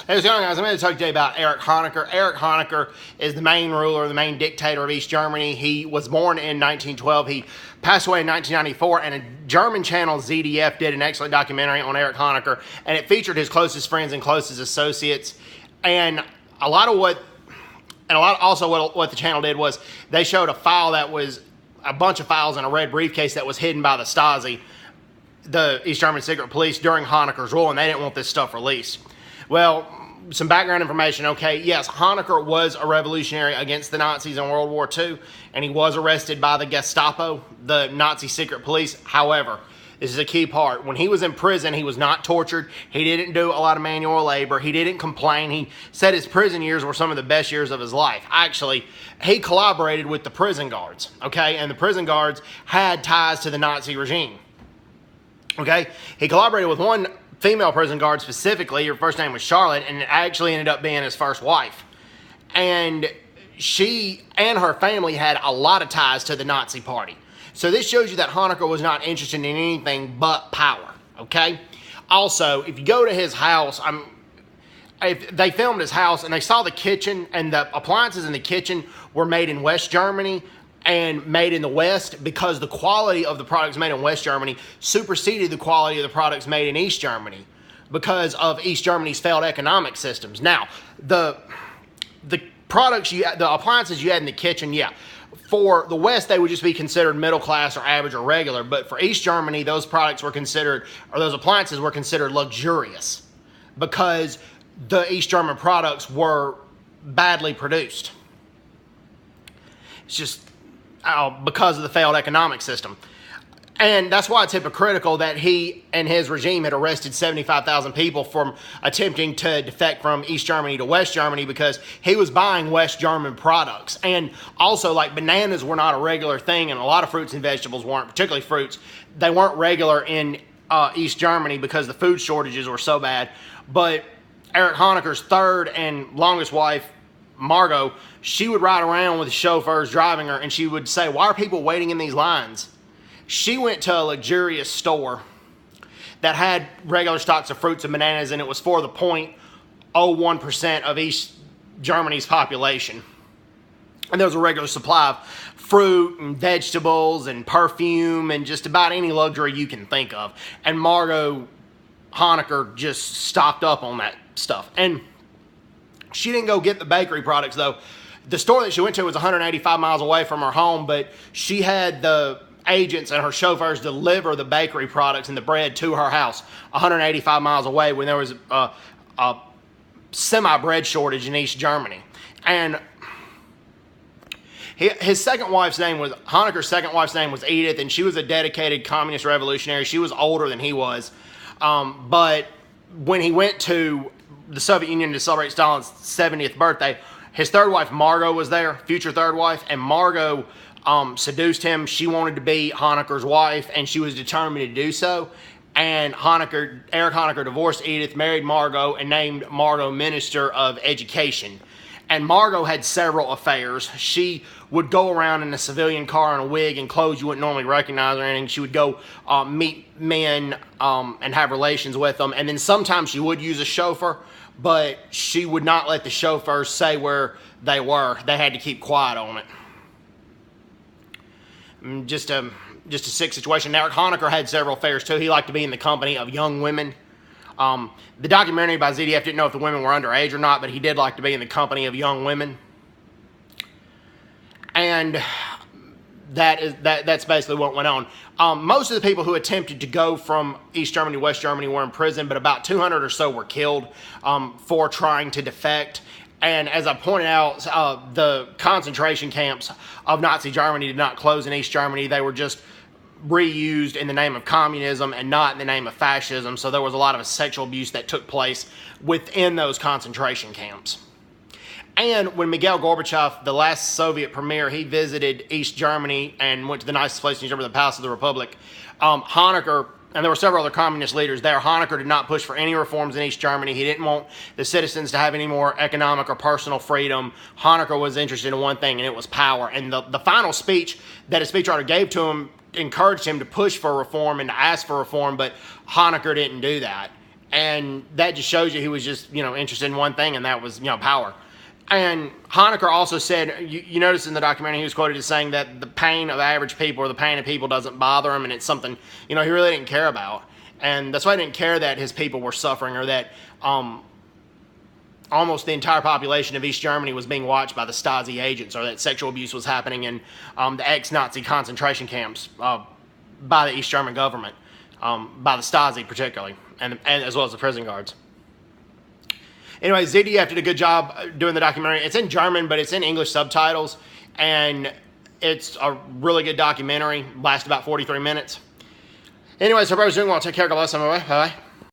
Hey, what's going on, guys? I'm going to talk to you about Erich Honecker. Erich Honecker is the main ruler, the main dictator of East Germany. He was born in 1912. He passed away in 1994, and a German channel, ZDF, did an excellent documentary on Erich Honecker, and it featured his closest friends and closest associates. And what the channel did was they showed a file that was a bunch of files in a red briefcase that was hidden by the Stasi, the East German secret police, during Honecker's rule, and they didn't want this stuff released. Well, some background information, okay? Yes, Honecker was a revolutionary against the Nazis in World War II, and he was arrested by the Gestapo, the Nazi secret police. However, this is a key part. When he was in prison, he was not tortured. He didn't do a lot of manual labor. He didn't complain. He said his prison years were some of the best years of his life. Actually, he collaborated with the prison guards, okay? And the prison guards had ties to the Nazi regime, okay? He collaborated with one female prison guard specifically. Her first name was Charlotte, and it actually ended up being his first wife. And she and her family had a lot of ties to the Nazi party. So this shows you that Honecker was not interested in anything but power, okay? Also, if you go to his house, if they filmed his house and they saw the kitchen, and the appliances in the kitchen were made in West Germany and made in the West, because the quality of the products made in West Germany superseded the quality of the products made in East Germany because of East Germany's failed economic systems. Now, the appliances you had in the kitchen, yeah, for the West, they would just be considered middle class or average or regular, but for East Germany, those appliances were considered luxurious because the East German products were badly produced. It's just because of the failed economic system. And that's why it's hypocritical that he and his regime had arrested 75,000 people from attempting to defect from East Germany to West Germany, because he was buying West German products. And also, like, bananas were not a regular thing, and a lot of fruits and vegetables weren't, particularly fruits. They weren't regular in East Germany because the food shortages were so bad. But Erich Honecker's third and longest wife, Margot, she would ride around with the chauffeurs driving her, and she would say, "Why are people waiting in these lines?" She went to a luxurious store that had regular stocks of fruits and bananas, and it was for the 0.01% of East Germany's population. And there was a regular supply of fruit and vegetables and perfume and just about any luxury you can think of. And Margot Honecker just stocked up on that stuff. And she didn't go get the bakery products, though. The store that she went to was 185 miles away from her home, but she had the agents and her chauffeurs deliver the bakery products and the bread to her house 185 miles away when there was a semi-bread shortage in East Germany. And Honecker's second wife's name was Edith, and she was a dedicated communist revolutionary. She was older than he was. But when he went to the Soviet Union to celebrate Stalin's 70th birthday, his third wife, Margot, was there, future third wife, and Margot seduced him. She wanted to be Honecker's wife, and she was determined to do so. And Erich Honecker divorced Edith, married Margot, and named Margot Minister of Education. And Margot had several affairs. She would go around in a civilian car in a wig and clothes you wouldn't normally recognize or anything. She would go meet men and have relations with them. And then sometimes she would use a chauffeur, but she would not let the chauffeurs say where they were. They had to keep quiet on it. Just a sick situation. Now, Erich Honecker had several affairs too. He liked to be in the company of young women. The documentary by ZDF didn't know if the women were underage or not, but he did like to be in the company of young women. And that's basically what went on. Most of the people who attempted to go from East Germany to West Germany were in prison, but about 200 or so were killed for trying to defect. And as I pointed out, the concentration camps of Nazi Germany did not close in East Germany. They were just reused in the name of communism and not in the name of fascism. So there was a lot of sexual abuse that took place within those concentration camps. And when Mikhail Gorbachev, the last Soviet premier, he visited East Germany and went to the nicest place in Germany, the Palace of the Republic, Honecker, and there were several other communist leaders there, Honecker did not push for any reforms in East Germany. He didn't want the citizens to have any more economic or personal freedom. Honecker was interested in one thing, and it was power. And the final speech that his speechwriter gave to him encouraged him to push for reform and to ask for reform, but Honecker didn't do that. And that just shows you he was just, interested in one thing, and that was, power. And Honecker also said, you notice in the documentary, he was quoted as saying that the pain of average people or the pain of people doesn't bother him, and it's something, he really didn't care about. And that's why he didn't care that his people were suffering, or that almost the entire population of East Germany was being watched by the Stasi agents, or that sexual abuse was happening in the ex-Nazi concentration camps by the East German government, by the Stasi particularly, and as well as the prison guards. Anyway, ZDF did a good job doing the documentary. It's in German, but it's in English subtitles, and it's a really good documentary. Lasts about 43 minutes. Anyways, hope everyone's doing well. Take care. God bless. Bye-bye.